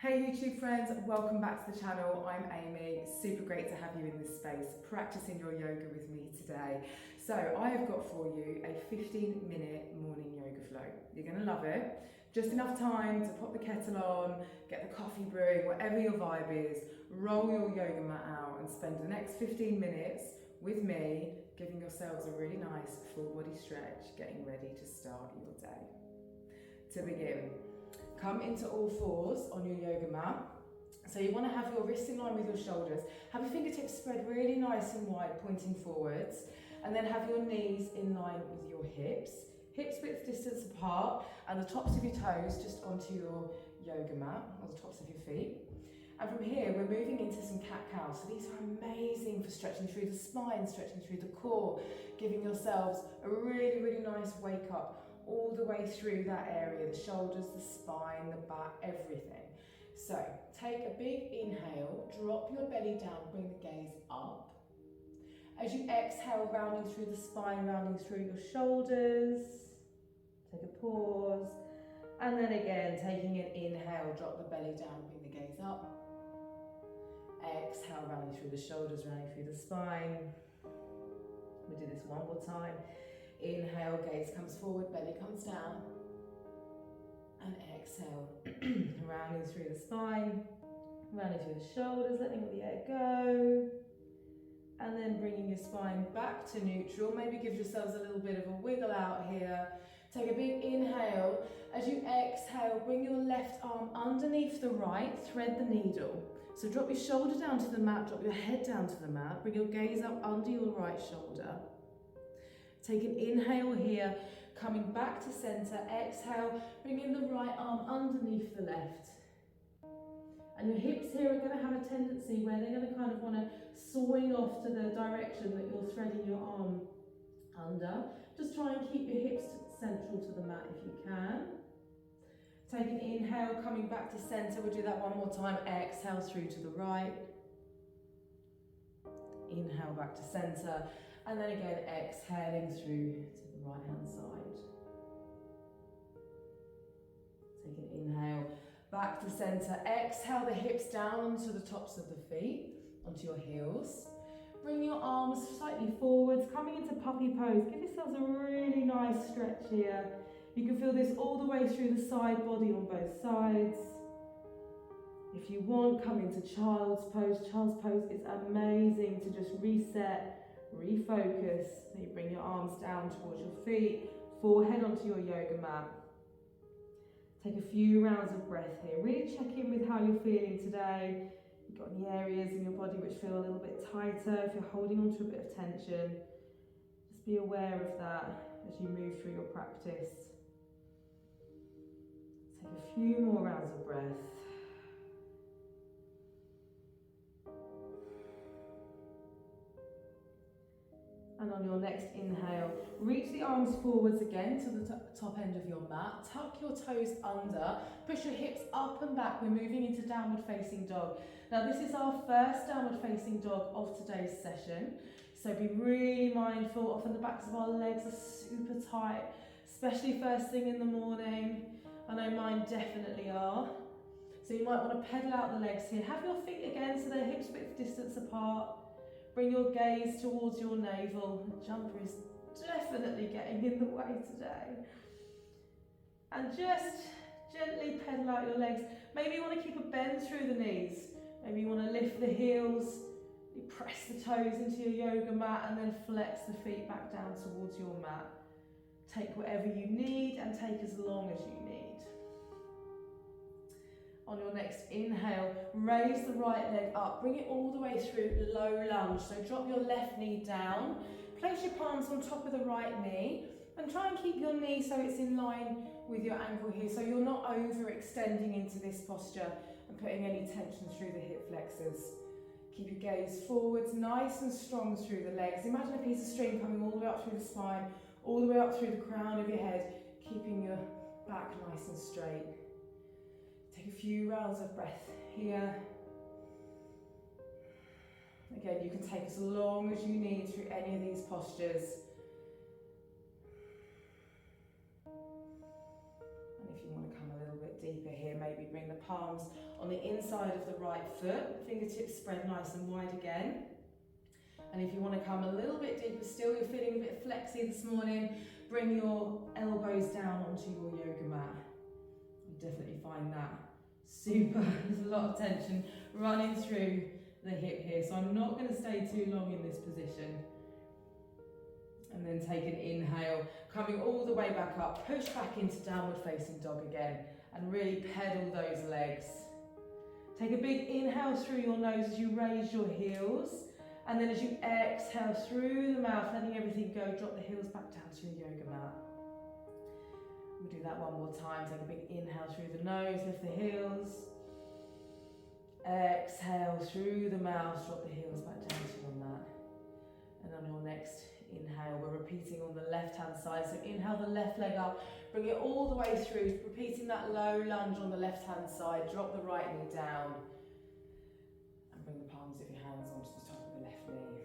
Hey YouTube friends, welcome back to the channel. I'm Amy, super great to have you in this space, practicing your yoga with me today. So I have got for you a 15-minute morning yoga flow. You're gonna love it. Just enough time to pop the kettle on, get the coffee brewing, whatever your vibe is, roll your yoga mat out and spend the next 15 minutes with me, giving yourselves a really nice full body stretch, getting ready to start your day. To begin, come into all fours on your yoga mat. So you want to have your wrists in line with your shoulders. Have your fingertips spread really nice and wide, pointing forwards. And then have your knees in line with your hips. Hips width distance apart, and the tops of your toes just onto your yoga mat, or the tops of your feet. And from here, we're moving into some cat-cow. So these are amazing for stretching through the spine, stretching through the core, giving yourselves a really, really nice wake up all the way through that area, the shoulders, the spine, the back, everything. So take a big inhale, drop your belly down, bring the gaze up. As you exhale, rounding through the spine, rounding through your shoulders, take a pause. And then again, taking an inhale, drop the belly down, bring the gaze up. Exhale, rounding through the shoulders, rounding through the spine. We'll do this one more time. Inhale, gaze comes forward, belly comes down. And exhale, rounding through the spine, rounding through the shoulders, letting all the air go. And then bringing your spine back to neutral. Maybe give yourselves a little bit of a wiggle out here. Take a big inhale. As you exhale, bring your left arm underneath the right, thread the needle. So drop your shoulder down to the mat, drop your head down to the mat, bring your gaze up under your right shoulder. Take an inhale here, coming back to center. Exhale, bring in the right arm underneath the left. And your hips here are going to have a tendency where they're going to kind of want to swing off to the direction that you're threading your arm under. Just try and keep your hips central to the mat if you can. Take an inhale, coming back to center. We'll do that one more time. Exhale through to the right. Inhale back to center. And then again, exhaling through to the right hand side. Take an inhale, back to center. Exhale the hips down onto the tops of the feet, onto your heels. Bring your arms slightly forwards, coming into puppy pose. Give yourselves a really nice stretch here. You can feel this all the way through the side body on both sides. If you want, come into child's pose. Child's pose is amazing to just reset, refocus. You bring your arms down towards your feet, forehead onto your yoga mat. Take a few rounds of breath here. Really check in with how you're feeling today. You've got any areas in your body which feel a little bit tighter, if you're holding on to a bit of tension. Just be aware of that as you move through your practice. Take a few more rounds of breath. And on your next inhale, reach the arms forwards again to the top end of your mat. Tuck your toes under, push your hips up and back. We're moving into downward facing dog. Now this is our first downward facing dog of today's session. So be really mindful. Often the backs of our legs are super tight, especially first thing in the morning. I know mine definitely are. So you might want to pedal out the legs here. Have your feet again so they're hips width distance apart. Bring your gaze towards your navel. The jumper is definitely getting in the way today. And just gently pedal out your legs. Maybe you want to keep a bend through the knees. Maybe you want to lift the heels. You press the toes into your yoga mat and then flex the feet back down towards your mat. Take whatever you need and take as long as you need. On your next inhale, raise the right leg up, bring it all the way through low lunge. So drop your left knee down, place your palms on top of the right knee, and try and keep your knee so it's in line with your ankle here, so you're not overextending into this posture and putting any tension through the hip flexors. Keep your gaze forwards, nice and strong through the legs. Imagine a piece of string coming all the way up through the spine, all the way up through the crown of your head, keeping your back nice and straight. Take a few rounds of breath here. Again, you can take as long as you need through any of these postures. And if you want to come a little bit deeper here. Maybe bring the palms on the inside of the right foot, fingertips spread nice and wide again. And if you want to come a little bit deeper still, you're feeling a bit flexy this morning, bring your elbows down onto your yoga mat. You definitely find that super, there's a lot of tension running through the hip here, so I'm not going to stay too long in this position. And then take an inhale, coming all the way back up, push back into downward facing dog again, and really pedal those legs. Take a big inhale through your nose as you raise your heels, and then as you exhale through the mouth, letting everything go, drop the heels back down to your yoga mat. We'll do that one more time. Take a big inhale through the nose, lift the heels. Exhale through the mouth, drop the heels back down to your mat. And on your next inhale, we're repeating on the left hand side. So inhale the left leg up, bring it all the way through, repeating that low lunge on the left hand side. Drop the right knee down and bring the palms of your hands onto the top of the left knee.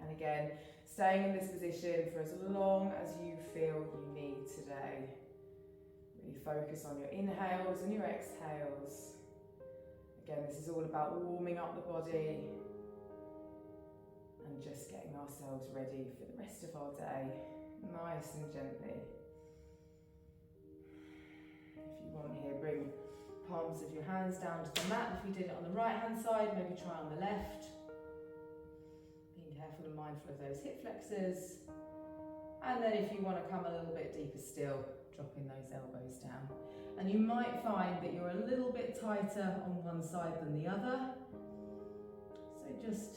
And again, staying in this position for as long as you feel you need today. Really focus on your inhales and your exhales. Again, this is all about warming up the body and just getting ourselves ready for the rest of our day, nice and gently. If you want here, bring palms of your hands down to the mat. If you did it on the right hand side, maybe try on the left. Being careful and mindful of those hip flexors. And then if you want to come a little bit deeper still, dropping those elbows down. And you might find that you're a little bit tighter on one side than the other. So just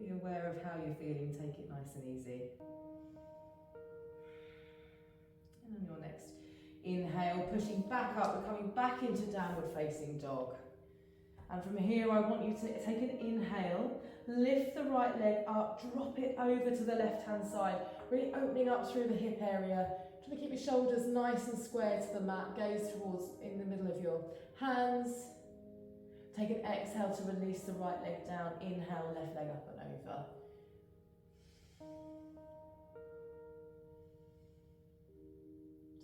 be aware of how you're feeling, take it nice and easy. And on your next inhale, pushing back up, we're coming back into downward facing dog. And from here, I want you to take an inhale, lift the right leg up, drop it over to the left hand side, really opening up through the hip area. Trying to keep your shoulders nice and square to the mat, gaze towards in the middle of your hands. Take an exhale to release the right leg down, inhale, left leg up and over.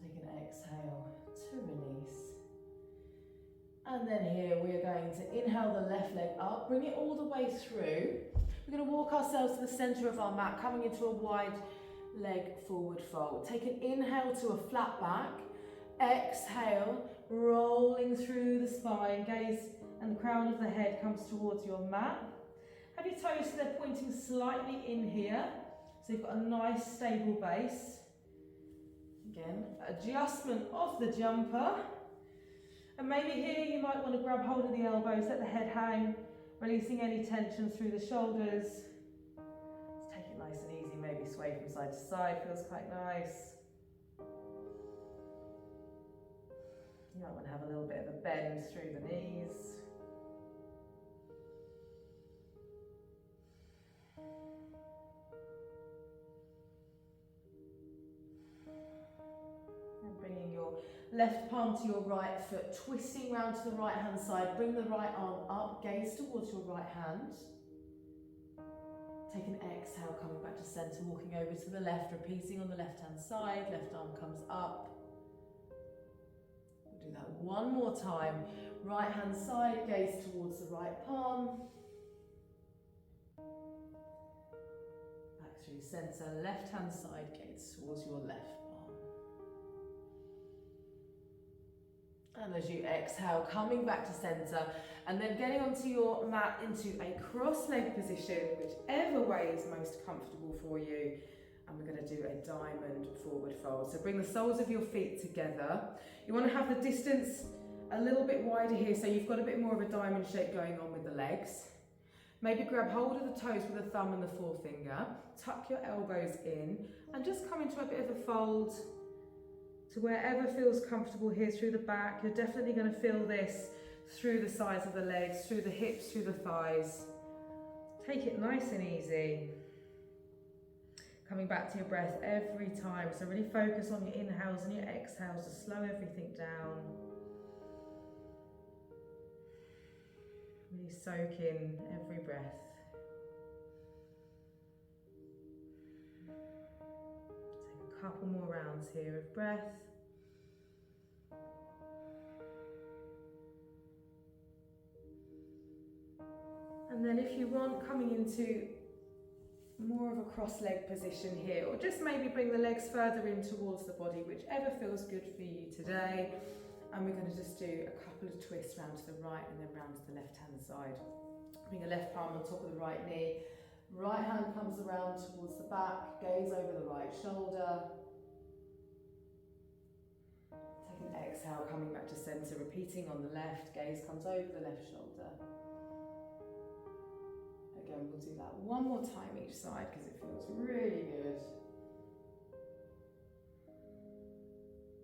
Take an exhale to release. And then here we are going to inhale the left leg up, bring it all the way through. We're going to walk ourselves to the centre of our mat, coming into a wide leg forward fold. Take an inhale to a flat back, exhale, rolling through the spine, gaze and the crown of the head comes towards your mat. Have your toes so they're pointing slightly in here, so you've got a nice stable base. Again, adjustment of the jumper. And maybe here you might want to grab hold of the elbows, let the head hang, releasing any tension through the shoulders. Let's take it nice and easy, maybe sway from side to side, feels quite nice. You might want to have a little bit of a bend through the knees. And bringing your left palm to your right foot, twisting round to the right hand side, bring the right arm up, gaze towards your right hand. Take an exhale, coming back to centre, walking over to the left, repeating on the left hand side, left arm comes up. We'll do that one more time. Right hand side, gaze towards the right palm. Back through centre, left hand side, gaze towards your left palm. And as you exhale, coming back to centre, and then getting onto your mat into a cross-leg position, whichever way is most comfortable for you. And we're going to do a diamond forward fold. So bring the soles of your feet together. You want to have the distance a little bit wider here, so you've got a bit more of a diamond shape going on with the legs. Maybe grab hold of the toes with the thumb and the forefinger. Tuck your elbows in, and just come into a bit of a fold to wherever feels comfortable here through the back. You're definitely going to feel this through the sides of the legs, through the hips, through the thighs. Take it nice and easy. Coming back to your breath every time. So really focus on your inhales and your exhales to slow everything down. Really soak in every breath. Take a couple more rounds here of breath. And then if you want, coming into more of a cross-leg position here, or just maybe bring the legs further in towards the body, whichever feels good for you today. And we're going to just do a couple of twists round to the right and then round to the left-hand side. Bring the left palm on top of the right knee. Right hand comes around towards the back, gaze over the right shoulder. Take an exhale, coming back to centre, repeating on the left, gaze comes over the left shoulder. Again, we'll do that one more time each side because it feels really good.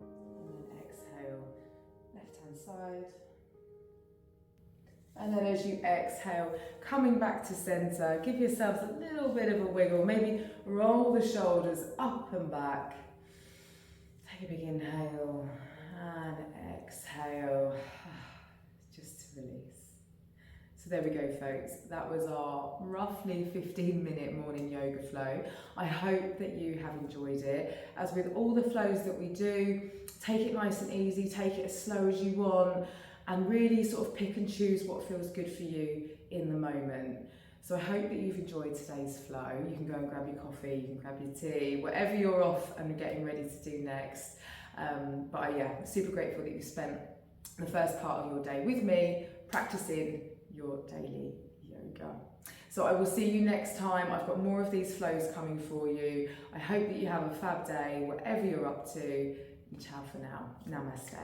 And then exhale, left-hand side. And then as you exhale, coming back to centre, give yourselves a little bit of a wiggle. Maybe roll the shoulders up and back. Take a big inhale and exhale, just to release. So there we go, folks. That was our roughly 15-minute morning yoga flow. I hope that you have enjoyed it. As with all the flows that we do, take it nice and easy, take it as slow as you want, and really sort of pick and choose what feels good for you in the moment. So I hope that you've enjoyed today's flow. You can go and grab your coffee, you can grab your tea, whatever you're off and getting ready to do next. But yeah, super grateful that you spent the first part of your day with me practicing your daily yoga. So I will see you next time. I've got more of these flows coming for you. I hope that you have a fab day, whatever you're up to. Ciao for now. Namaste.